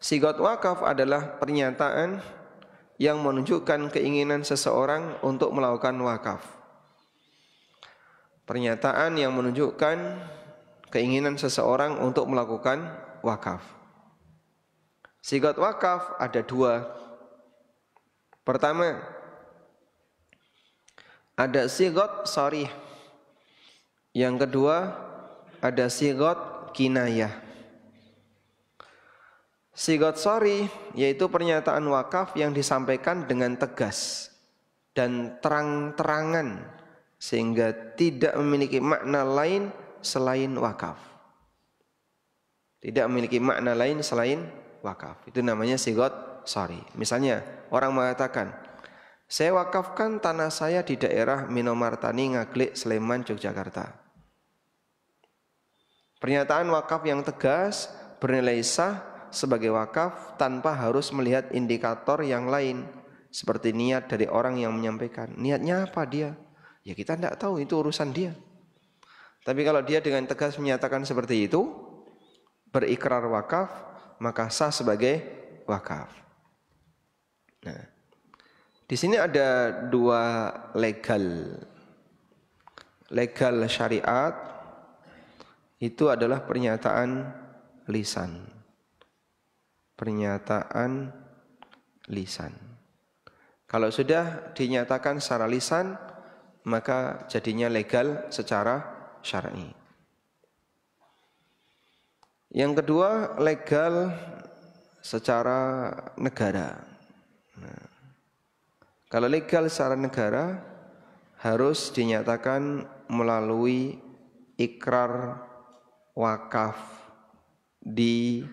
Sighat wakaf adalah pernyataan yang menunjukkan keinginan seseorang untuk melakukan wakaf. Pernyataan yang menunjukkan keinginan seseorang untuk melakukan wakaf. Sighat wakaf ada dua. Pertama, ada sighat sharih. Yang kedua, ada sighat kinayah. Sighat sharih yaitu pernyataan wakaf yang disampaikan dengan tegas dan terang-terangan sehingga tidak memiliki makna lain selain wakaf. Tidak memiliki makna lain selain wakaf. Itu namanya sighat sharih. Misalnya orang mengatakan, saya wakafkan tanah saya di daerah Minomartani, Ngaglik, Sleman, Yogyakarta. Pernyataan wakaf yang tegas bernilai sah sebagai wakaf tanpa harus melihat indikator yang lain seperti niat dari orang yang menyampaikan. Niatnya apa dia? Ya kita tidak tahu, itu urusan dia. Tapi kalau dia dengan tegas menyatakan seperti itu, berikrar wakaf, maka sah sebagai wakaf. Nah, di sini ada dua legal. Legal syariat itu adalah pernyataan lisan. Pernyataan lisan. Kalau sudah dinyatakan secara lisan, maka jadinya legal secara syar'i. Yang kedua, legal secara negara. Nah, kalau legal secara negara harus dinyatakan melalui ikrar wakaf di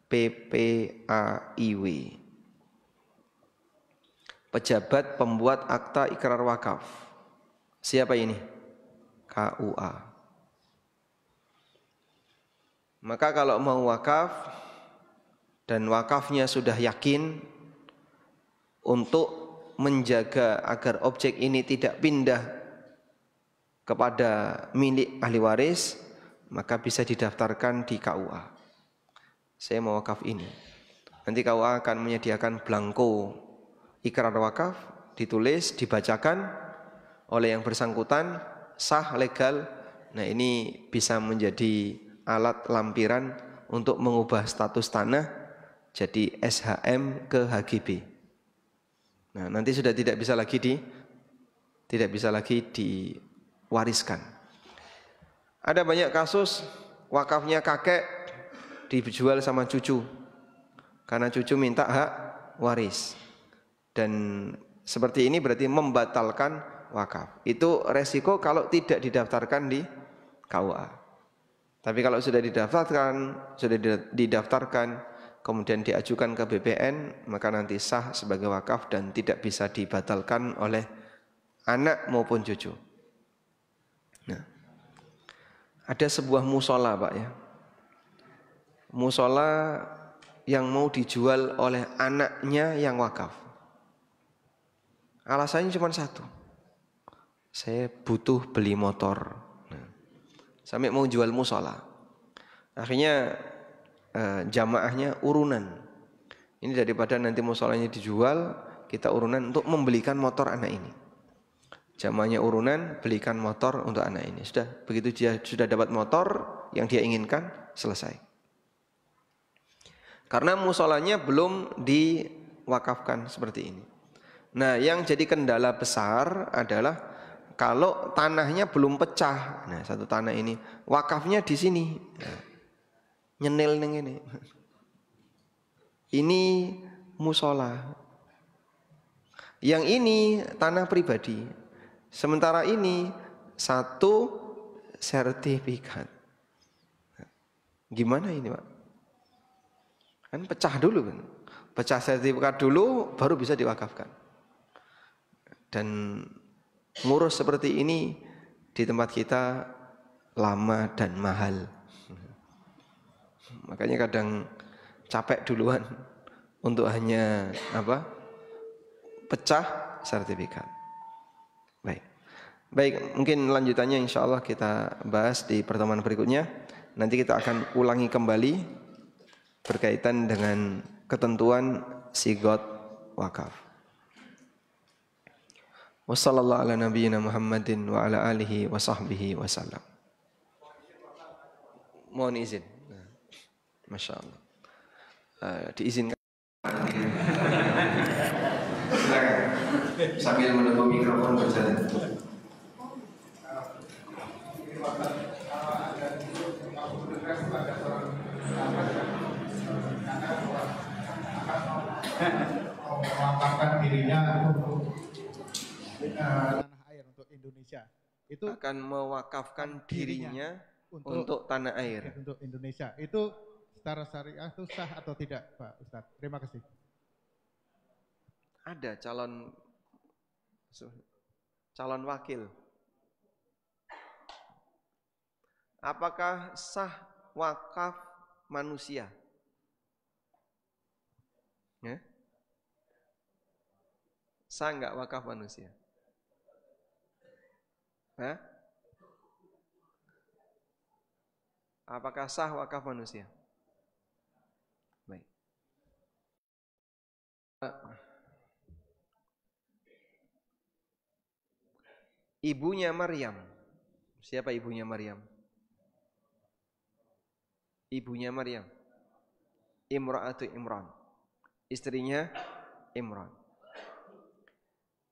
PPAIW, pejabat pembuat akta ikrar wakaf. Siapa ini? KUA. Maka kalau mau wakaf dan wakafnya sudah yakin untuk menjaga agar objek ini tidak pindah kepada milik ahli waris, maka bisa didaftarkan di KUA. Saya mau wakaf ini. Nanti KUA akan menyediakan belangko ikrar wakaf, ditulis, dibacakan, oleh yang bersangkutan, sah, legal. Nah, ini bisa menjadi alat lampiran untuk mengubah status tanah jadi SHM ke HGB. Nah, nanti sudah tidak bisa lagi diwariskan. Ada banyak kasus wakafnya kakek dijual sama cucu karena cucu minta hak waris. Dan seperti ini berarti membatalkan wakaf. Itu resiko kalau tidak didaftarkan di KUA. Tapi kalau sudah didaftarkan, kemudian diajukan ke BPN, maka nanti sah sebagai wakaf dan tidak bisa dibatalkan oleh anak maupun cucu. Nah, ada sebuah musola, Pak, ya. Musola yang mau dijual oleh anaknya yang wakaf. Alasannya cuma satu. Saya butuh beli motor. Nah, sampai mau jual musola. Akhirnya jamaahnya urunan. Ini daripada nanti musolanya dijual, kita urunan untuk membelikan motor anak ini. Jamaahnya urunan, belikan motor untuk anak ini. Sudah, begitu dia sudah dapat motor yang dia inginkan, selesai. Karena musolanya belum diwakafkan seperti ini. Nah, yang jadi kendala besar adalah kalau tanahnya belum pecah. Nah, satu tanah ini wakafnya di sini. Nah, nyenil ning ini. Ini musola. Yang ini tanah pribadi. Sementara ini satu sertifikat. Gimana ini, Pak? Kan pecah dulu kan. Pecah sertifikat dulu baru bisa diwakafkan. Dan ngurus seperti ini di tempat kita lama dan mahal. Makanya kadang capek duluan untuk hanya pecah sertifikat. Baik, mungkin lanjutannya insya Allah kita bahas di pertemuan berikutnya. Nanti kita akan ulangi kembali berkaitan dengan ketentuan sigot wakaf. Wassallallahu ala nabiyyina Muhammadin wa ala alihi wa sahbihi wasallam. Mohon izin. Masya Allah. Diizinkan. Silakan. Sambil menunggu mikrofon berjalan. Mewakafkan dirinya untuk tanah air, untuk Indonesia. Itu akan mewakafkan dirinya untuk tanah air. Untuk Indonesia. Itu secara syariah itu sah atau tidak, Pak Ustadz? Terima kasih. Ada calon wakil. Apakah sah wakaf manusia? Ya? Sah enggak wakaf manusia? Hah? Apakah sah wakaf manusia? Baik. Ibunya Maryam. Siapa ibunya Maryam? Ibunya Maryam. Imra'atu Imran. Istrinya Imran.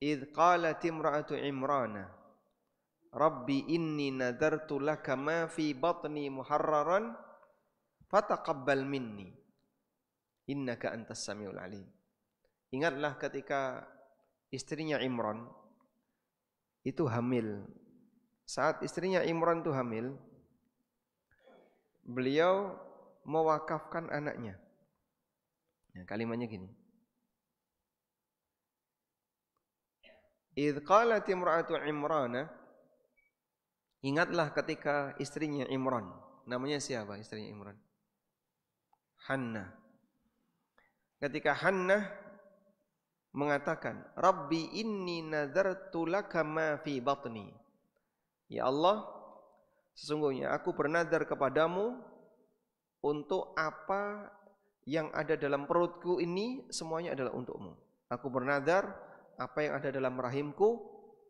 Idh qalat imra'atu Imrana, Rabbi inni nadartu laka ma fi batni muharraran fataqabbal minni innaka antas samiul alim. Ingatlah ketika istrinya Imran itu hamil. Saat istrinya Imran itu hamil, beliau mewakafkan anaknya. Nah, kalimatnya gini. Idh qalat imra'atu Imrana, ingatlah ketika istrinya Imran. Namanya siapa istrinya Imran? Hannah. Ketika Hannah mengatakan, Rabbi inni nadartu laka ma fi batni. Ya Allah, sesungguhnya aku bernadar kepadamu untuk apa yang ada dalam perutku ini semuanya adalah untukmu. Aku bernadar apa yang ada dalam rahimku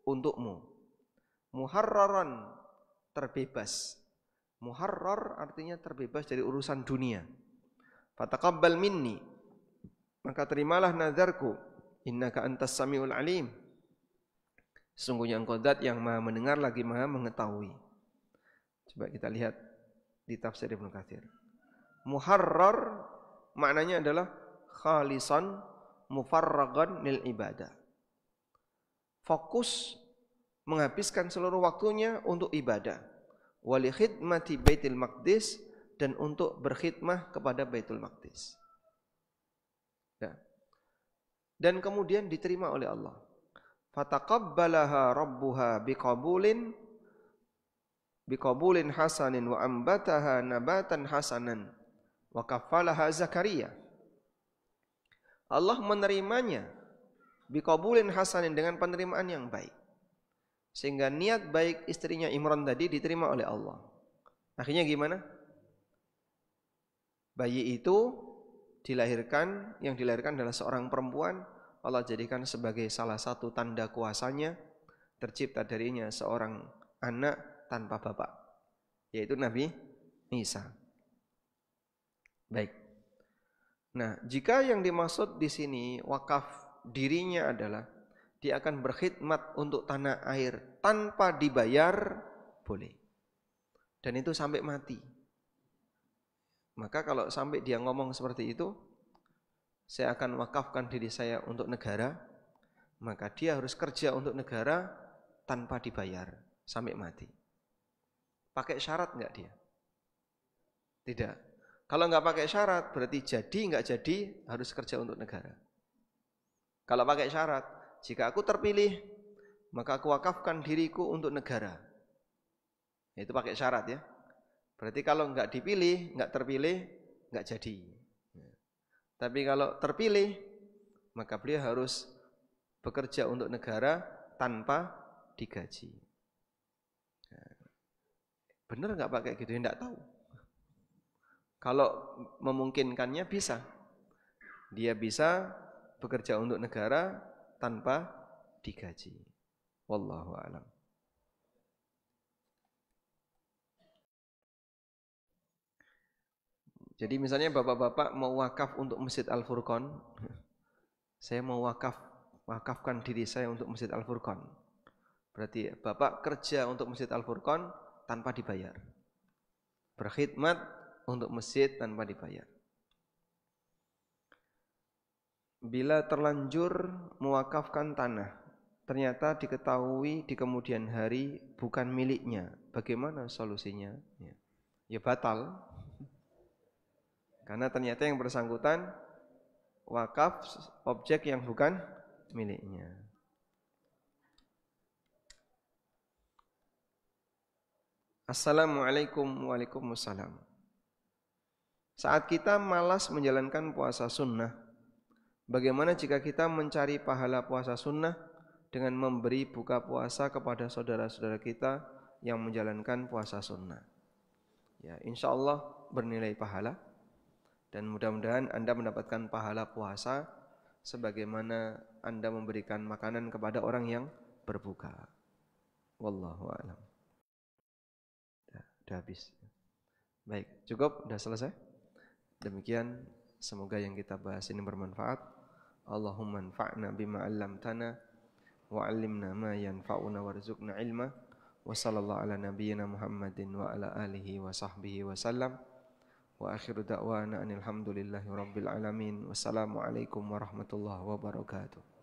untukmu. muharraran, terbebas. Muharrar artinya terbebas dari urusan dunia. Fataqabbal minni, maka terimalah nazarku. Innaka antas samiul alim. Sesungguhnya engkau zat yang maha mendengar lagi maha mengetahui. Coba kita lihat di tafsir Ibnu Katsir. Muharrar maknanya adalah khalisan mufarragan lil ibadah. Fokus menghabiskan seluruh waktunya untuk ibadah. Wali khidmati Baitul Maqdis, dan untuk berkhidmah kepada Baitul Maqdis. Ya. Dan kemudian diterima oleh Allah. Fataqabbalaha rabbuha biqabulin hasanin wa ambataha nabatan hasanan wa kaffalaha Zakaria. Allah menerimanya biqabulin hasanin, dengan penerimaan yang baik. Sehingga niat baik istrinya Imran tadi diterima oleh Allah. Akhirnya gimana? Bayi itu dilahirkan, yang dilahirkan adalah seorang perempuan. Allah jadikan sebagai salah satu tanda kuasanya, tercipta darinya seorang anak tanpa bapak, yaitu Nabi Isa. Baik. Nah, jika yang dimaksud di sini wakaf dirinya adalah dia akan berkhidmat untuk tanah air tanpa dibayar, boleh. Dan itu sampai mati. Maka kalau sampai dia ngomong seperti itu, saya akan wakafkan diri saya untuk negara, maka dia harus kerja untuk negara tanpa dibayar sampai mati. Pakai syarat enggak dia? Tidak. Kalau enggak pakai syarat, berarti jadi enggak jadi harus kerja untuk negara. Kalau pakai syarat, jika aku terpilih, maka aku wakafkan diriku untuk negara. Itu pakai syarat ya. Berarti kalau enggak dipilih, enggak terpilih, enggak jadi. Tapi kalau terpilih, maka beliau harus bekerja untuk negara tanpa digaji. Benar enggak pakai gitu? Enggak tahu. Kalau memungkinkannya bisa. Dia bisa bekerja untuk negara tanpa digaji. Wallahu a'lam. Jadi misalnya bapak-bapak mau wakaf untuk Masjid Al-Furqan, saya mau wakafkan diri saya untuk Masjid Al-Furqan. Berarti bapak kerja untuk Masjid Al-Furqan tanpa dibayar. Berkhidmat untuk masjid tanpa dibayar. Bila terlanjur mewakafkan tanah, ternyata diketahui di kemudian hari bukan miliknya, bagaimana solusinya? Ya batal. Karena ternyata yang bersangkutan wakaf objek yang bukan miliknya. Assalamualaikum. Waalaikumsalam. Saat kita malas menjalankan puasa sunnah, bagaimana jika kita mencari pahala puasa sunnah dengan memberi buka puasa kepada saudara-saudara kita yang menjalankan puasa sunnah? Ya, insya Allah bernilai pahala, dan mudah-mudahan Anda mendapatkan pahala puasa sebagaimana Anda memberikan makanan kepada orang yang berbuka. Wallahu a'lam. Sudah habis. Baik, cukup, sudah selesai. Demikian, semoga yang kita bahas ini bermanfaat. Allahumma anfa'na bima 'allamtana wa 'allimna ma yanfa'una warzuqna ilma. Wa sallallahu ala nabiyyina Muhammadin wa ala alihi wa sahbihi wa sallam. Wa akhiru da'wana anil hamdulillahi rabbil alamin. Wassalamualaikum warahmatullahi wabarakatuh.